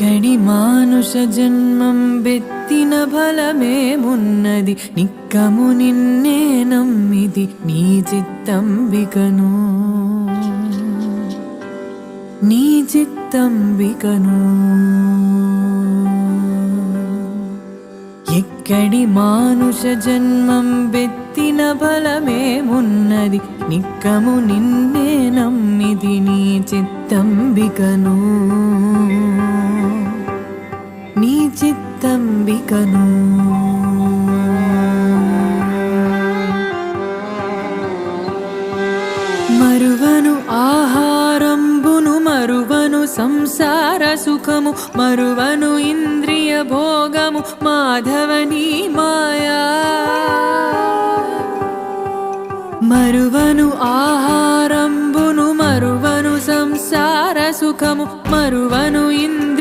ఎక్కడి మానుష జన్మం బెత్తిన ఫలమేమున్నది నిక్కము నిన్నే నమ్మిది నీ చిత్తంబికను నీ చిత్తంబికను ఎక్కడి మానుష జన్మం బెత్తిన ఫలమేమున్నది నిక్కము నిన్నే నమ్మిది నీ చిత్తంబికను నీ చిత్తంబికను మరువను ఆహారంబును మరువను సంసార సుఖము మరువను ఇంద్రియ భోగము మాధవని మాయా మరువను ఆహారంబును మరువను సంసార సుఖము మరువను